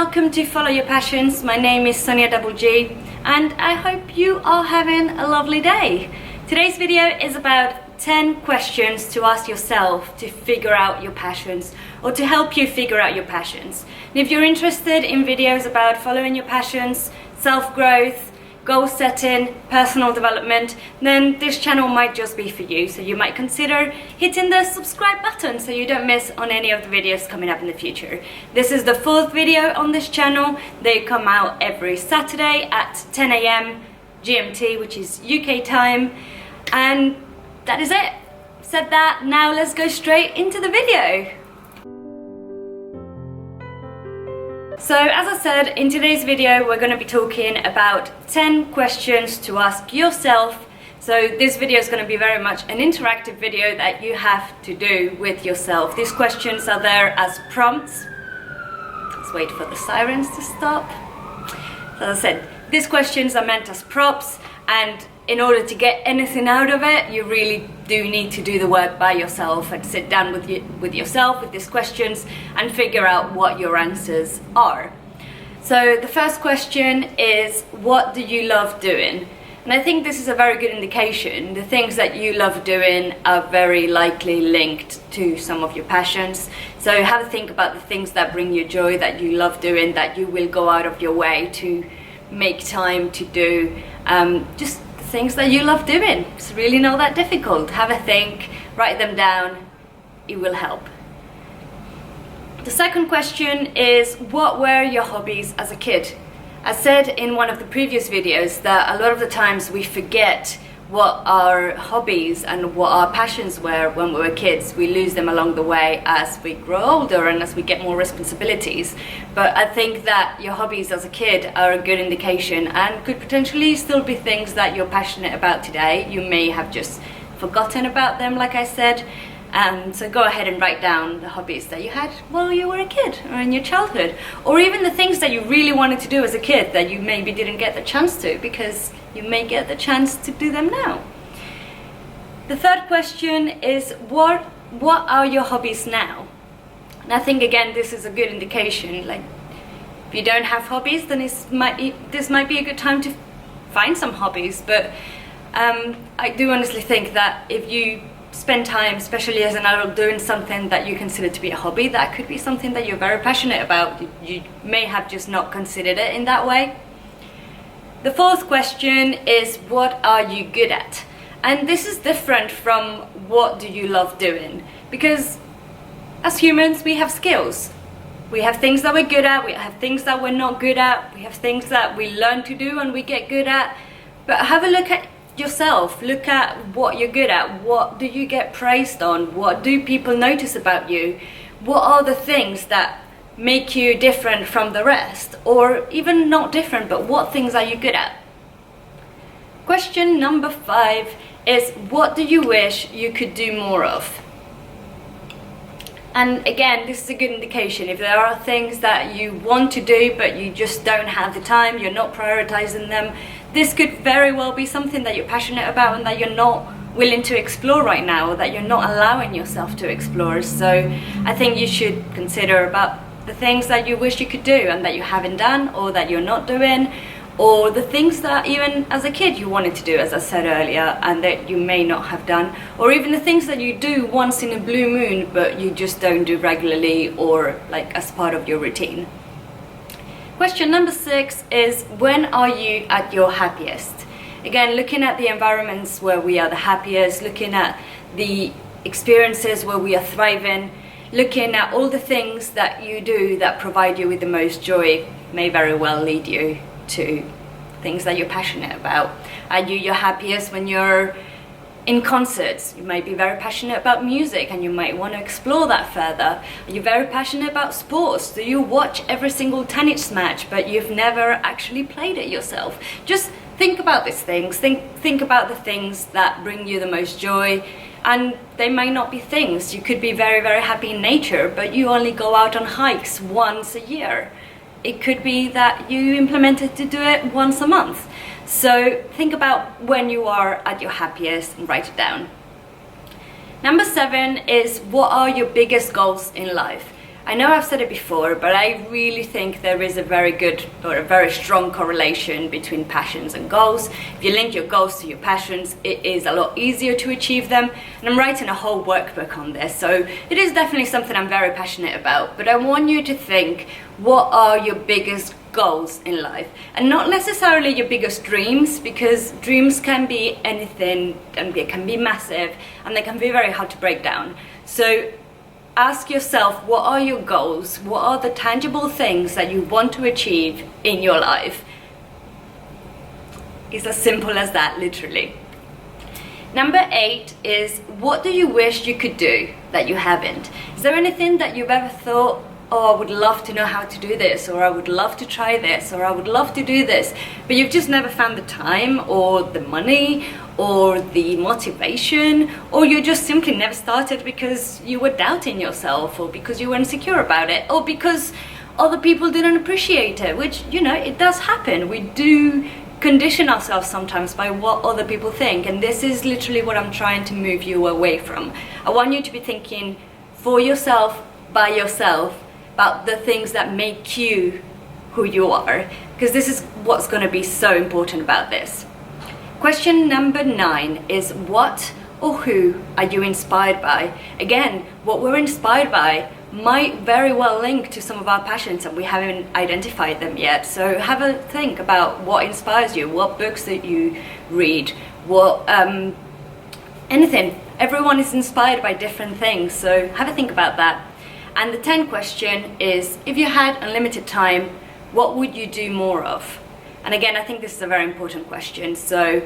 welcome to Follow Your Passions. My name is Sonia DoubleG and I hope you are having a lovely day. Today's video is about 10 questions to ask yourself to figure out your passions or to help you figure out your passions. And if you're interested in videos about following your passions, self-growth, goal setting, personal development, then this channel might just be for you. So you might consider hitting the subscribe button so you don't miss on any of the videos coming up in the future. This is the 4th video on this channel. They come out every Saturday at 10 AM GMT, which is UK time. And that is it. Said that, now let's go straight into the video. So as I said, in today's video we're going to be talking about 10 questions to ask yourself. So this video is going to be very much an interactive video that you have to do with yourself. These questions are there as prompts. Let's wait for the sirens to stop. So as I said, these questions are meant as prompts, and in order to get anything out of it, you really do need to do the work by yourself and sit down with yourself with these questions and figure out what your answers are. So the first question is, what do you love doing? And I think this is a very good indication. The things that you love doing are very likely linked to some of your passions. So have a think about the things that bring you joy, that you love doing, that you will go out of your way to make time to do. Just things that you love doing. It's really not that difficult. Have a think, write them down, it will help. The second question is, what were your hobbies as a kid? I said in one of the previous videos that a lot of the times we forget what our hobbies and what our passions were when we were kids. We lose them along the way as we grow older and as we get more responsibilities. But I think that your hobbies as a kid are a good indication and could potentially still be things that you're passionate about today. You may have just forgotten about them, like I said. So go ahead and write down the hobbies that you had while you were a kid or in your childhood, or even the things that you really wanted to do as a kid that you maybe didn't get the chance to, because you may get the chance to do them now. The third question is, what are your hobbies now? And I think again this is a good indication. Like, if you don't have hobbies, then this might be a good time to find some hobbies. But I do honestly think that if you spend time, especially as an adult, doing something that you consider to be a hobby, that could be something that you're very passionate about. You may have just not considered it in that way. The fourth question is, what are you good at? And this is different from what do you love doing, because as humans we have skills. We have things that we're good at, we have things that we're not good at, we have things that we learn to do and we get good at. But have a look at yourself, look at what you're good at. What do you get praised on? What do people notice about you? What are the things that make you different from the rest, or even not different, but what things are you good at? Question number 5 is, what do you wish you could do more of? And again, this is a good indication. If there are things that you want to do but you just don't have the time, you're not prioritizing them, this could very well be something that you're passionate about and that you're not willing to explore right now, or that you're not allowing yourself to explore. So I think you should consider about the things that you wish you could do and that you haven't done, or that you're not doing, or the things that even as a kid you wanted to do, as I said earlier, and that you may not have done, or even the things that you do once in a blue moon but you just don't do regularly or like as part of your routine. Question number 6 is, when are you at your happiest? Again, looking at the environments where we are the happiest, looking at the experiences where we are thriving, looking at all the things that you do that provide you with the most joy may very well lead you to things that you're passionate about. Are you your happiest when you're in concerts? You might be very passionate about music and you might want to explore that further. Are you very passionate about sports? Do you watch every single tennis match but you've never actually played it yourself? Just think about these things. Think about the things that bring you the most joy. And they might not be things. You could be very, very happy in nature, but you only go out on hikes once a year. It could be that you implemented to do it once a month. So think about when you are at your happiest and write it down. Number 7 is, what are your biggest goals in life? I know I've said it before, but I really think there is a very good or a very strong correlation between passions and goals. If you link your goals to your passions, it is a lot easier to achieve them. And I'm writing a whole workbook on this, so it is definitely something I'm very passionate about. But I want you to think, what are your biggest goals in life? And not necessarily your biggest dreams, because dreams can be anything, and they can be massive, and they can be very hard to break down. So ask yourself, what are your goals? What are the tangible things that you want to achieve in your life? It's as simple as that, literally. Number 8 is, what do you wish you could do that you haven't? Is there anything that you've ever thought, oh, I would love to know how to do this, or I would love to try this, or I would love to do this, but you've just never found the time or the money or the motivation, or you just simply never started because you were doubting yourself, or because you were insecure about it, or because other people didn't appreciate it, which, you know, it does happen. We do condition ourselves sometimes by what other people think, and this is literally what I'm trying to move you away from. I want you to be thinking for yourself, by yourself, about the things that make you who you are, because this is what's going to be so important about this. Question number 9 is, what or who are you inspired by? Again, what we're inspired by might very well link to some of our passions and we haven't identified them yet. So have a think about what inspires you, what books that you read, what anything. Everyone is inspired by different things, so have a think about that. And the 10th question is, if you had unlimited time, what would you do more of? And again, I think this is a very important question, so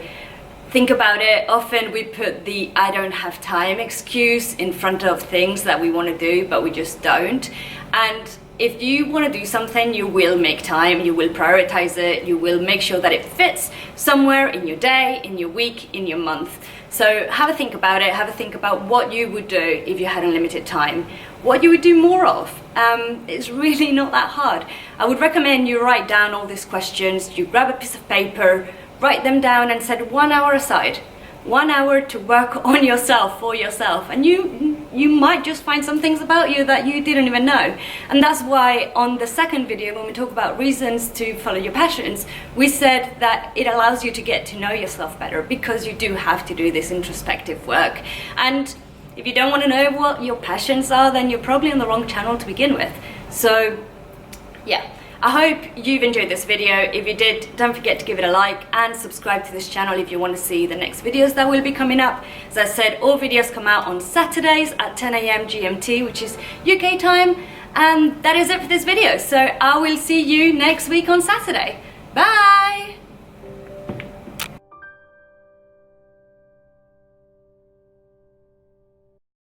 think about it. Often we put the I don't have time excuse in front of things that we want to do, but we just don't. And if you want to do something, you will make time, you will prioritize it, you will make sure that it fits somewhere in your day, in your week, in your month. So have a think about it, have a think about what you would do if you had unlimited time, what you would do more of. It's really not that hard. I would recommend you write down all these questions, you grab a piece of paper, write them down and set 1 hour aside. 1 hour to work on yourself, for yourself, and you might just find some things about you that you didn't even know. And that's why on the second video, when we talk about reasons to follow your passions, we said that it allows you to get to know yourself better, because you do have to do this introspective work. And if you don't want to know what your passions are, then you're probably on the wrong channel to begin with. So yeah, I hope you've enjoyed this video. If you did, don't forget to give it a like and subscribe to this channel if you want to see the next videos that will be coming up. As I said, all videos come out on Saturdays at 10 AM GMT, which is UK time. And that is it for this video. So I will see you next week on Saturday. Bye!